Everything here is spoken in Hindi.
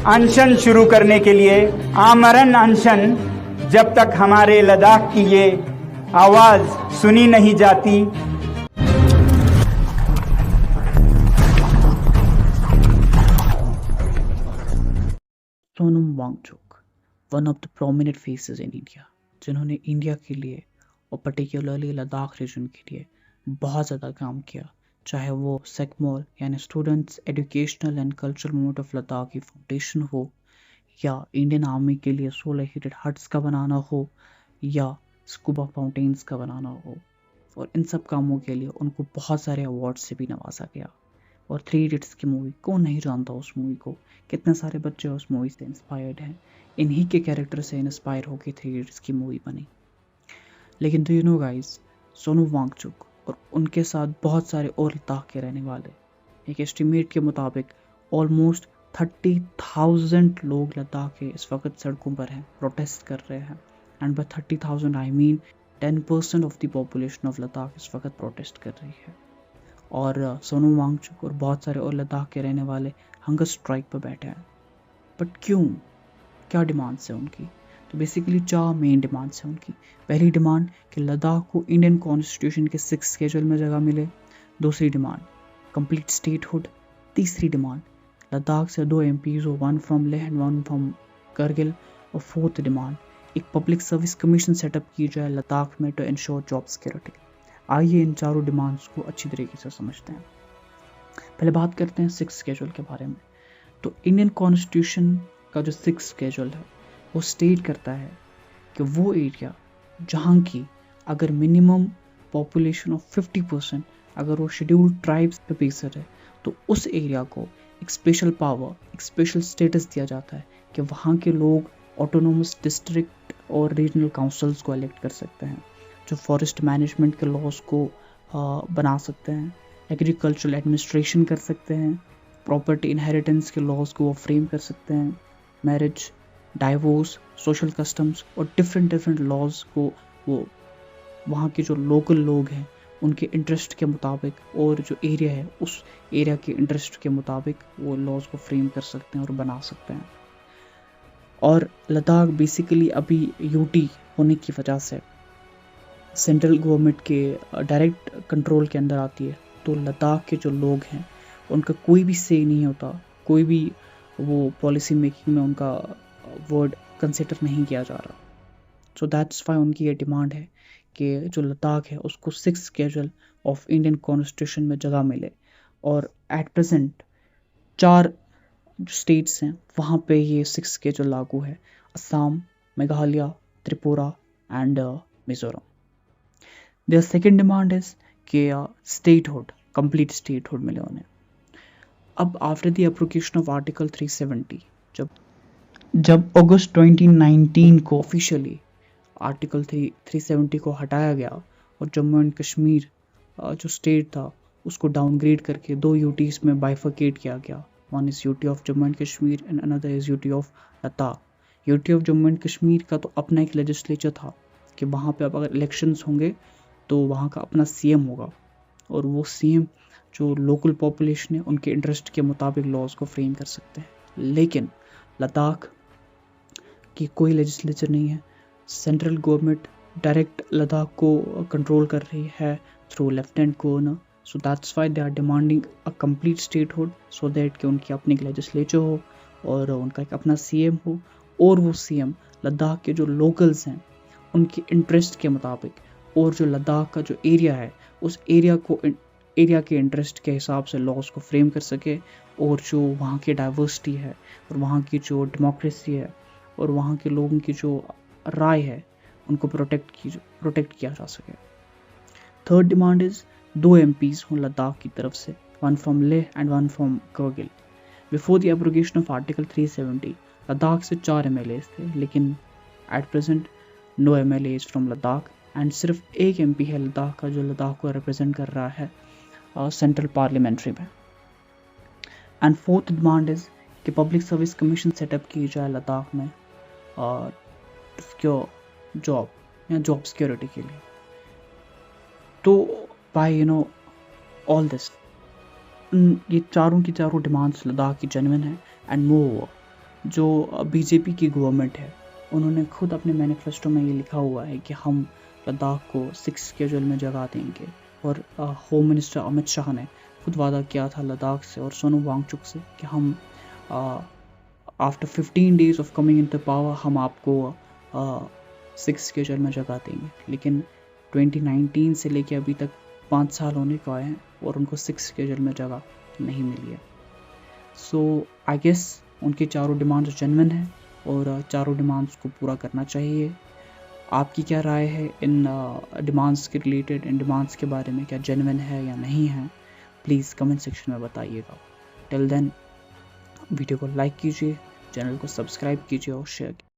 अनशन शुरू करने के लिए, आमरण अनशन, जब तक हमारे लद्दाख की ये आवाज सुनी नहीं जाती। Sonam Wangchuk, one of the prominent faces in India, जिन्होंने इंडिया के लिए और पर्टिकुलरली लद्दाख रीजन के लिए बहुत ज़्यादा काम किया, चाहे वो सेकमोल यानी students educational and cultural movement of Ladakh की फाउंडेशन हो, या इंडियन आर्मी के लिए सोलर हीटेड हट्स का बनाना हो, या स्कूबा फाउंटेन्स का बनाना हो। और इन सब कामों के लिए उनको बहुत सारे अवार्ड से भी नवाजा गया। और थ्री इडियट्स की मूवी, कौन नहीं जानता उस मूवी को, कितने सारे बच्चे उस मूवी से इंस्पायर्ड हैं, इन्हीं के कैरेक्टर से इंस्पायर होकर थ्री इडियट्स की मूवी बनी। लेकिन do you know guys, Sonu Wangchuk और उनके साथ बहुत सारे और लद्दाख के रहने वाले, एक एस्टिमेट के मुताबिक ऑलमोस्ट 30,000 लोग लद्दाख के इस वक्त सड़कों पर हैं, प्रोटेस्ट कर रहे हैं। And by 30,000 I mean 10% of the population of Ladakh इस वक्त प्रोटेस्ट कर रही है। और सोनू वांगचुक और बहुत सारे और लद्दाख के रहने वाले हंगर स्ट्राइक पर बैठे हैं। बट क्यों, क्या डिमांड्स है उनकी? तो बेसिकली 4 मेन डिमांड्स हैं उनकी। पहली डिमांड कि लद्दाख को इंडियन कॉन्स्टिट्यूशन के 6th शेड्यूल में जगह मिले। दूसरी डिमांड कंप्लीट स्टेटहुड। तीसरी डिमांड लद्दाख से 2 MPs हो, 1 from Leh and 1 from Kargil. और 4th डिमांड एक पब्लिक सर्विस कमीशन सेटअप की जाए लद्दाख में टू इंश्योर जॉब सिक्योरिटी। आइए इन चारों डिमांड्स को अच्छी तरीके से समझते हैं। पहले बात करते हैं 6th शेड्यूल के बारे में। तो इंडियन कॉन्स्टिट्यूशन का जो 6th शेड्यूल है वो स्टेट करता है कि वो एरिया जहाँ की अगर मिनिमम पॉपुलेशन ऑफ 50% अगर वो शेड्यूल्ड ट्राइब्स पे बेस्ड है, तो उस एरिया को एक स्पेशल पावर, एक स्पेशल स्टेटस दिया जाता है कि वहाँ के लोग ऑटोनोमस डिस्ट्रिक्ट और रीजनल काउंसिल्स को इलेक्ट कर सकते हैं, जो फॉरेस्ट मैनेजमेंट के लॉज को बना सकते हैं, एग्रीकल्चरल एडमिनिस्ट्रेशन कर सकते हैं, प्रॉपर्टी इनहेरिटेंस के लॉज को वो फ्रेम कर सकते हैं, मैरिज, डाइवोर्स, सोशल कस्टम्स और डिफरेंट लॉज को वो वहाँ के जो लोकल लोग हैं उनके इंटरेस्ट के मुताबिक और जो एरिया है उस एरिया के इंटरेस्ट के मुताबिक वो लॉज को फ्रेम कर सकते हैं और बना सकते हैं। और लद्दाख बेसिकली अभी यूटी होने की वजह से सेंट्रल गवर्नमेंट के डायरेक्ट कंट्रोल के अंदर आती है, तो लद्दाख के जो लोग हैं उनका कोई भी से नहीं होता, कोई भी वो पॉलिसी मेकिंग में उनका वर्ड कंसिडर नहीं किया जा रहा। सो दैट्स वाई उनकी ये डिमांड है कि जो लद्दाख है उसको 6th schedule of Indian constitution में जगह मिले। और एट प्रेजेंट 4 स्टेट्स हैं वहाँ पे ये 6th शेड्यूल लागू है, Assam, Meghalaya, Tripura and Mizoram. Their second demand is कि स्टेटहुड, कंप्लीट स्टेटहुड मिले उन्हें। अब after the application of article 370, जब अगस्त 2019 को ऑफिशियली आर्टिकल 370 को हटाया गया और जम्मू एंड कश्मीर जो स्टेट था उसको डाउनग्रेड करके 2 यूटीज में बाइफर्केट किया गया। One is UT of Jammu and Kashmir and another is UT of Ladakh. UT of Jammu and Kashmir का तो अपना एक लेजिस्लेचर था कि वहाँ पे अब अगर इलेक्शंस होंगे तो वहाँ का अपना सीएम होगा, और वो सीएम जो लोकल पॉपुलेशन है उनके इंटरेस्ट के मुताबिक लॉज को फ्रेम कर सकते हैं। लेकिन लद्दाख की कोई लेजिस्लेचर नहीं है, सेंट्रल गवर्नमेंट डायरेक्ट लद्दाख को कंट्रोल कर रही है through lieutenant governor. So that's why they are demanding a complete statehood, so that कि उनकी अपनी लेजिस्लेचर हो और उनका एक अपना सीएम हो, और वो सीएम लद्दाख के जो लोकल्स हैं उनके इंटरेस्ट के मुताबिक, और जो लद्दाख का जो एरिया है उस एरिया के इंटरेस्ट के हिसाब से लॉज को फ्रेम कर सके, और जो वहाँ की डाइवर्सिटी है और वहाँ की जो डेमोक्रेसी है और वहाँ के लोगों की जो राय है उनको प्रोटेक्ट किया जा सके। थर्ड डिमांड इज 2 MPs हों लद्दाख की तरफ से, 1 from Leh and 1 from Kargil. Before the abrogation of article 370 Ladakh से 4 MLAs थे, लेकिन at present no MLAs from Ladakh, and सिर्फ 1 MP है लद्दाख का जो लद्दाख को रिप्रेजेंट कर रहा है सेंट्रल पार्लियामेंट्री में। एंड फोर्थ डिमांड इज कि पब्लिक सर्विस कमीशन सेटअप की जाए लद्दाख में जॉब या जॉब सिक्योरिटी के लिए। तो बाय ऑल दिस, ये चारों की चारों डिमांड्स लद्दाख की जेन्युइन है। एंड मोर जो बीजेपी की गवर्नमेंट है, उन्होंने खुद अपने मैनिफेस्टो में ये लिखा हुआ है कि हम लद्दाख को 6 शेड्यूल में जगह देंगे। और होम मिनिस्टर अमित शाह ने खुद वादा किया था लद्दाख से और सोनम वांगचुक से कि हम after 15 days of coming into power हम आपको 6 शेड्यूल में जगह देंगे। लेकिन 2019 से लेके अभी तक 5 साल होने को आए हैं और उनको 6 शेड्यूल में जगह नहीं मिली है। सो आई गेस उनकी चारों डिमांड्स जेन्युइन है और चारों डिमांड्स को पूरा करना चाहिए। आपकी क्या राय है इन डिमांड्स के रिलेटेड, इन डिमांड्स के बारे में? क्या जेन्युइन है या नहीं है? प्लीज़ कमेंट सेक्शन में बताइएगा। टिल देन वीडियो को लाइक कीजिए, चैनल को सब्सक्राइब कीजिए और शेयर कीजिए।